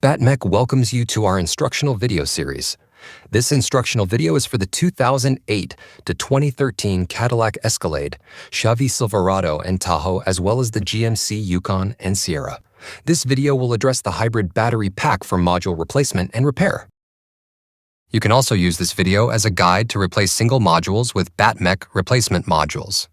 BattMech welcomes you to our instructional video series. This instructional video is for the 2008 to 2013 Cadillac Escalade, Chevy Silverado, and Tahoe, as well as the GMC Yukon and Sierra. This video will address the hybrid battery pack for module replacement and repair. You can also use this video as a guide to replace single modules with BattMech replacement modules.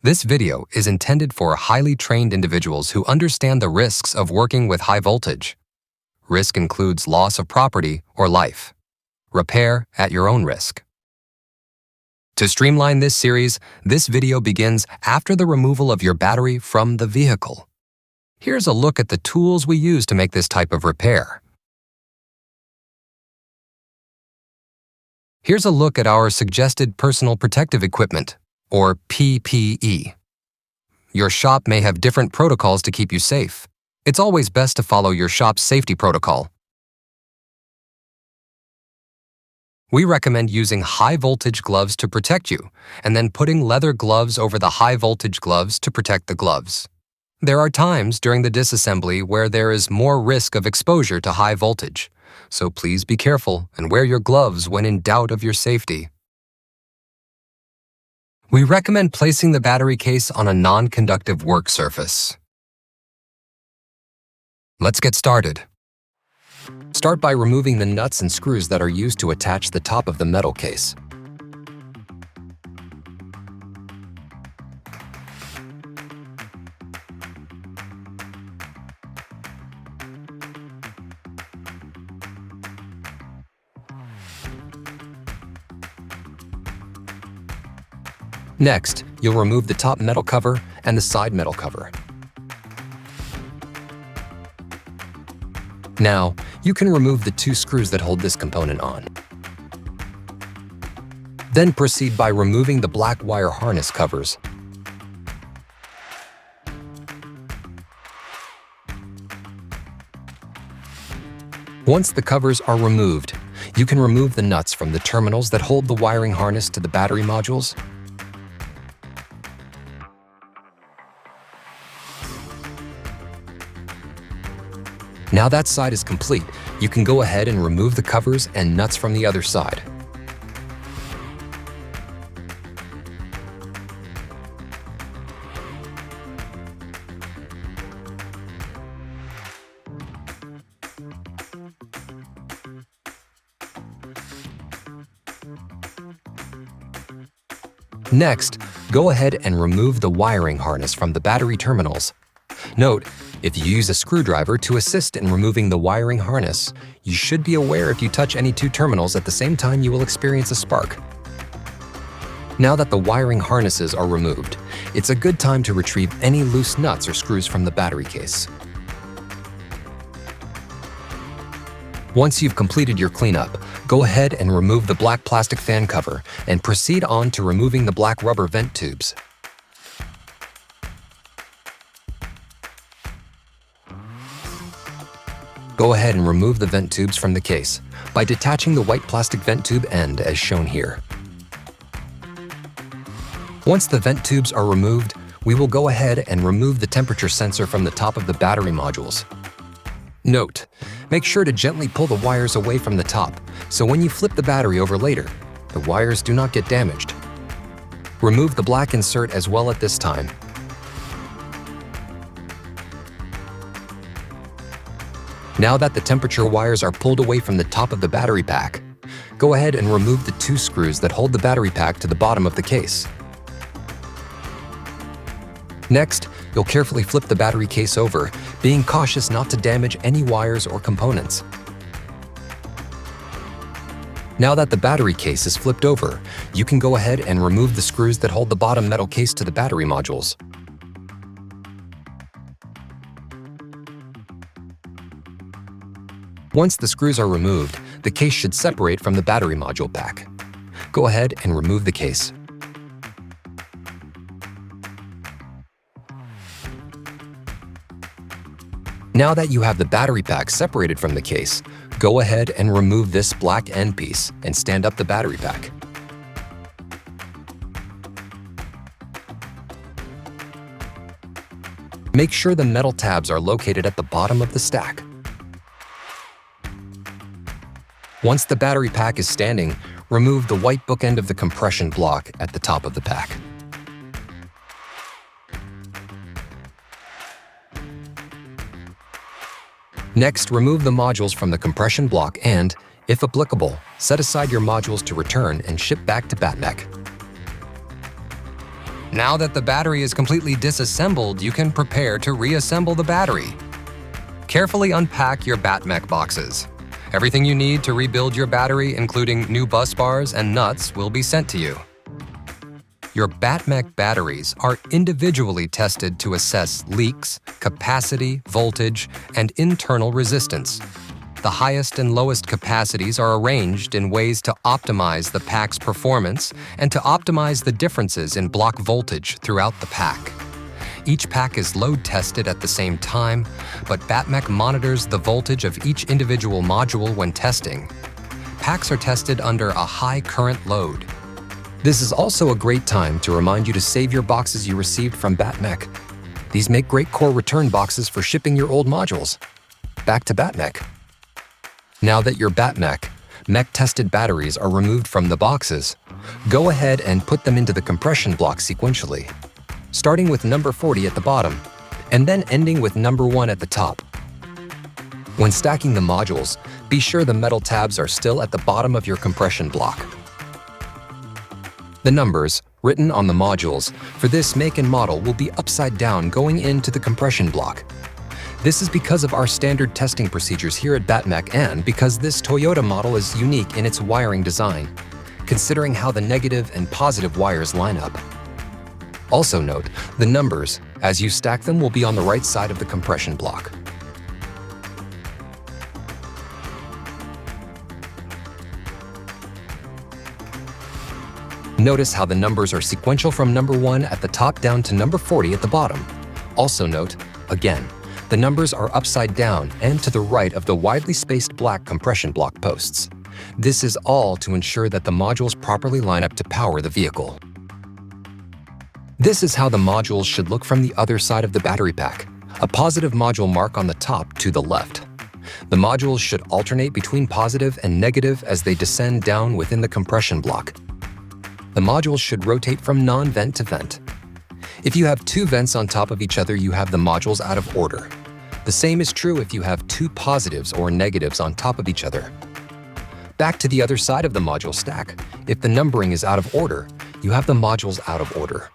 This video is intended for highly trained individuals who understand the risks of working with high voltage. Risk includes loss of property or life. Repair at your own risk. To streamline this series, this video begins after the removal of your battery from the vehicle. Here's a look at the tools we use to make this type of repair. Here's a look at our suggested personal protective equipment, or PPE. Your shop may have different protocols to keep you safe. It's always best to follow your shop's safety protocol. We recommend using high-voltage gloves to protect you, and then putting leather gloves over the high-voltage gloves to protect the gloves. There are times during the disassembly where there is more risk of exposure to high voltage, so please be careful and wear your gloves when in doubt of your safety. We recommend placing the battery case on a non-conductive work surface. Let's get started. Start by removing the nuts and screws that are used to attach the top of the metal case. Next, you'll remove the top metal cover and the side metal cover. Now, you can remove the two screws that hold this component on. Then proceed by removing the black wire harness covers. Once the covers are removed, you can remove the nuts from the terminals that hold the wiring harness to the battery modules. Now that side is complete, you can go ahead and remove the covers and nuts from the other side. Next, go ahead and remove the wiring harness from the battery terminals. Note, if you use a screwdriver to assist in removing the wiring harness, you should be aware if you touch any two terminals at the same time you will experience a spark. Now that the wiring harnesses are removed, it's a good time to retrieve any loose nuts or screws from the battery case. Once you've completed your cleanup, go ahead and remove the black plastic fan cover and proceed on to removing the black rubber vent tubes. Go ahead and remove the vent tubes from the case by detaching the white plastic vent tube end as shown here. Once the vent tubes are removed, we will go ahead and remove the temperature sensor from the top of the battery modules. Note, make sure to gently pull the wires away from the top, so when you flip the battery over later, the wires do not get damaged. Remove the black insert as well at this time. Now that the temperature wires are pulled away from the top of the battery pack, go ahead and remove the two screws that hold the battery pack to the bottom of the case. Next, you'll carefully flip the battery case over, being cautious not to damage any wires or components. Now that the battery case is flipped over, you can go ahead and remove the screws that hold the bottom metal case to the battery modules. Once the screws are removed, the case should separate from the battery module pack. Go ahead and remove the case. Now that you have the battery pack separated from the case, Go ahead and remove this black end piece and stand up the battery pack. Make sure the metal tabs are located at the bottom of the stack. Once the battery pack is standing, remove the white bookend of the compression block at the top of the pack. Next, remove the modules from the compression block and, if applicable, set aside your modules to return and ship back to BattMech. Now that the battery is completely disassembled, you can prepare to reassemble the battery. Carefully unpack your BattMech boxes. Everything you need to rebuild your battery, including new bus bars and nuts, will be sent to you. Your BattMech batteries are individually tested to assess leaks, capacity, voltage, and internal resistance. The highest and lowest capacities are arranged in ways to optimize the pack's performance and to optimize the differences in block voltage throughout the pack. Each pack is load tested at the same time, but BattMech monitors the voltage of each individual module when testing. Packs are tested under a high current load. This is also a great time to remind you to save your boxes you received from BattMech. These make great core return boxes for shipping your old modules. Back to BattMech. Now that your BattMech mech-tested batteries are removed from the boxes, go ahead and put them into the compression block sequentially, starting with number 40 at the bottom, and then ending with number 1 at the top. When stacking the modules, be sure the metal tabs are still at the bottom of your compression block. The numbers, written on the modules, for this make and model will be upside down going into the compression block. This is because of our standard testing procedures here at BattMech and because this Toyota model is unique in its wiring design, considering how the negative and positive wires line up. Also note, the numbers, as you stack them, will be on the right side of the compression block. Notice how the numbers are sequential from number 1 at the top down to number 40 at the bottom. Also note, again, the numbers are upside down and to the right of the widely spaced black compression block posts. This is all to ensure that the modules properly line up to power the vehicle. This is how the modules should look from the other side of the battery pack, a positive module mark on the top to the left. The modules should alternate between positive and negative as they descend down within the compression block. The modules should rotate from non-vent to vent. If you have 2 vents on top of each other, you have the modules out of order. The same is true if you have 2 positives or negatives on top of each other. Back to the other side of the module stack. If the numbering is out of order, you have the modules out of order.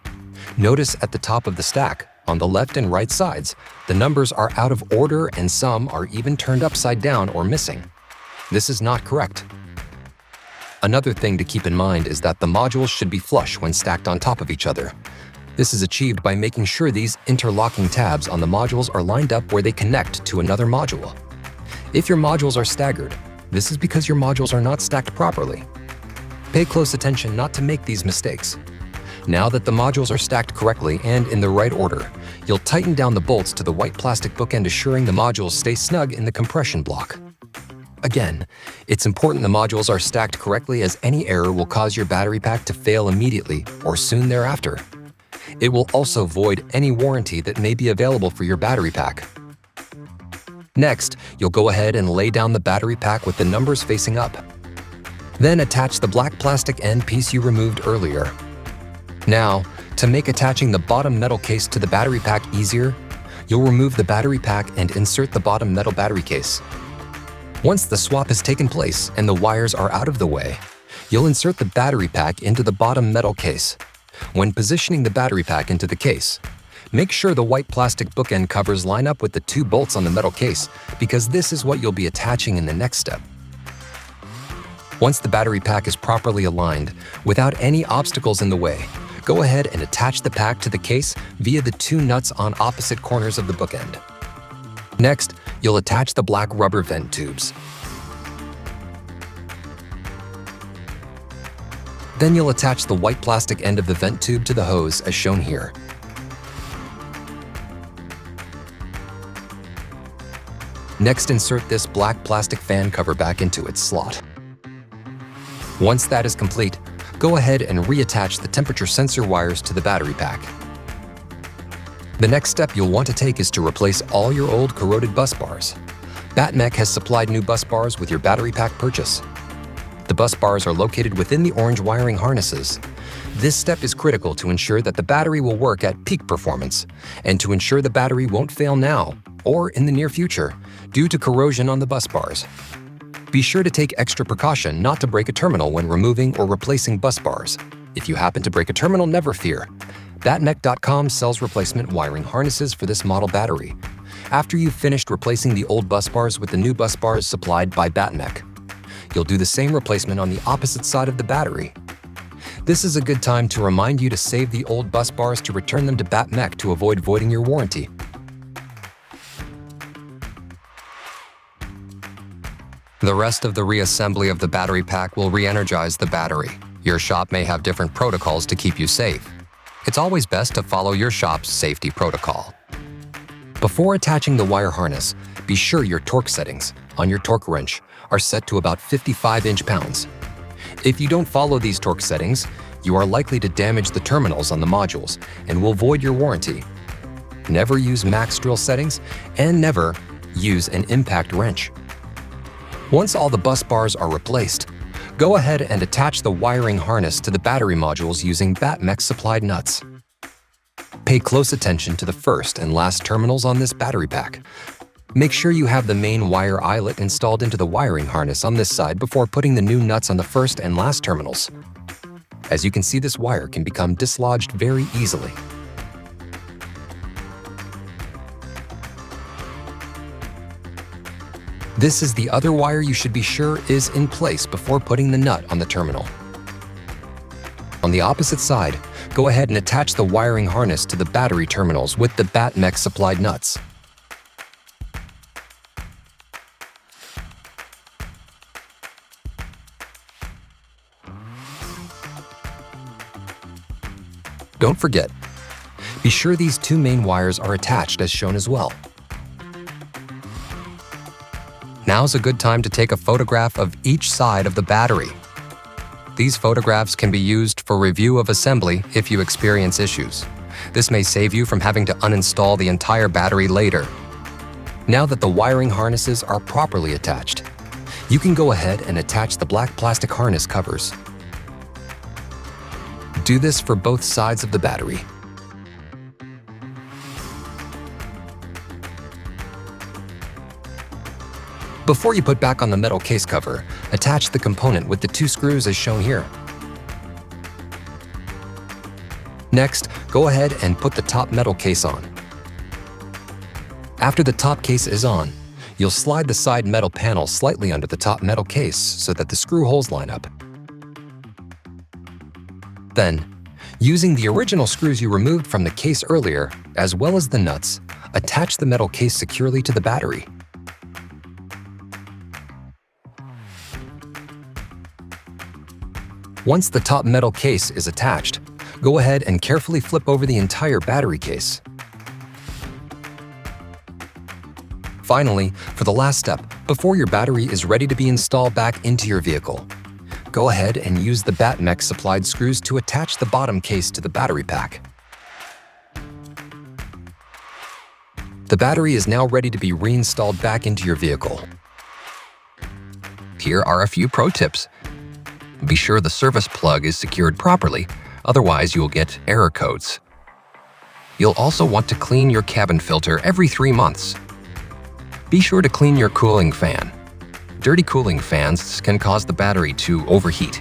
Notice at the top of the stack, on the left and right sides, the numbers are out of order and some are even turned upside down or missing. This is not correct. Another thing to keep in mind is that the modules should be flush when stacked on top of each other. This is achieved by making sure these interlocking tabs on the modules are lined up where they connect to another module. If your modules are staggered, this is because your modules are not stacked properly. Pay close attention not to make these mistakes. Now that the modules are stacked correctly and in the right order, you'll tighten down the bolts to the white plastic bookend, assuring the modules stay snug in the compression block. Again, it's important the modules are stacked correctly, as any error will cause your battery pack to fail immediately or soon thereafter. It will also void any warranty that may be available for your battery pack. Next, you'll go ahead and lay down the battery pack with the numbers facing up. Then attach the black plastic end piece you removed earlier. Now, to make attaching the bottom metal case to the battery pack easier, you'll remove the battery pack and insert the bottom metal battery case. Once the swap has taken place and the wires are out of the way, you'll insert the battery pack into the bottom metal case. When positioning the battery pack into the case, make sure the white plastic bookend covers line up with the 2 bolts on the metal case, because this is what you'll be attaching in the next step. Once the battery pack is properly aligned, without any obstacles in the way, go ahead and attach the pack to the case via the 2 nuts on opposite corners of the bookend. Next, you'll attach the black rubber vent tubes. Then you'll attach the white plastic end of the vent tube to the hose as shown here. Next, insert this black plastic fan cover back into its slot. Once that is complete, go ahead and reattach the temperature sensor wires to the battery pack. The next step you'll want to take is to replace all your old corroded bus bars. BattMech has supplied new bus bars with your battery pack purchase. The bus bars are located within the orange wiring harnesses. This step is critical to ensure that the battery will work at peak performance and to ensure the battery won't fail now or in the near future due to corrosion on the bus bars. Be sure to take extra precaution not to break a terminal when removing or replacing bus bars. If you happen to break a terminal, never fear. BattMech.com sells replacement wiring harnesses for this model battery. After you've finished replacing the old bus bars with the new bus bars supplied by BattMech, you'll do the same replacement on the opposite side of the battery. This is a good time to remind you to save the old bus bars to return them to BattMech to avoid voiding your warranty. The rest of the reassembly of the battery pack will re-energize the battery. Your shop may have different protocols to keep you safe. It's always best to follow your shop's safety protocol. Before attaching the wire harness, be sure your torque settings on your torque wrench are set to about 55 inch-pounds. If you don't follow these torque settings, you are likely to damage the terminals on the modules and will void your warranty. Never use max drill settings and never use an impact wrench. Once all the bus bars are replaced, go ahead and attach the wiring harness to the battery modules using BattMech supplied nuts. Pay close attention to the first and last terminals on this battery pack. Make sure you have the main wire eyelet installed into the wiring harness on this side before putting the new nuts on the first and last terminals. As you can see, this wire can become dislodged very easily. This is the other wire you should be sure is in place before putting the nut on the terminal. On the opposite side, go ahead and attach the wiring harness to the battery terminals with the BattMech supplied nuts. Don't forget, be sure these two main wires are attached as shown as well. Now's a good time to take a photograph of each side of the battery. These photographs can be used for review of assembly if you experience issues. This may save you from having to uninstall the entire battery later. Now that the wiring harnesses are properly attached, you can go ahead and attach the black plastic harness covers. Do this for both sides of the battery. Before you put back on the metal case cover, attach the component with the two screws as shown here. Next, go ahead and put the top metal case on. After the top case is on, you'll slide the side metal panel slightly under the top metal case so that the screw holes line up. Then, using the original screws you removed from the case earlier, as well as the nuts, attach the metal case securely to the battery. Once the top metal case is attached, go ahead and carefully flip over the entire battery case. Finally, for the last step, before your battery is ready to be installed back into your vehicle, go ahead and use the BattMech supplied screws to attach the bottom case to the battery pack. The battery is now ready to be reinstalled back into your vehicle. Here are a few pro tips. Be sure the service plug is secured properly, otherwise you'll get error codes. You'll also want to clean your cabin filter every 3 months. Be sure to clean your cooling fan. Dirty cooling fans can cause the battery to overheat.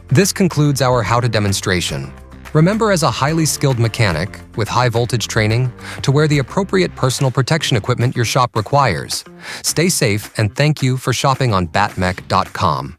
This concludes our how-to demonstration. Remember, as a highly skilled mechanic with high voltage training, to wear the appropriate personal protection equipment your shop requires. Stay safe and thank you for shopping on BattMech.com.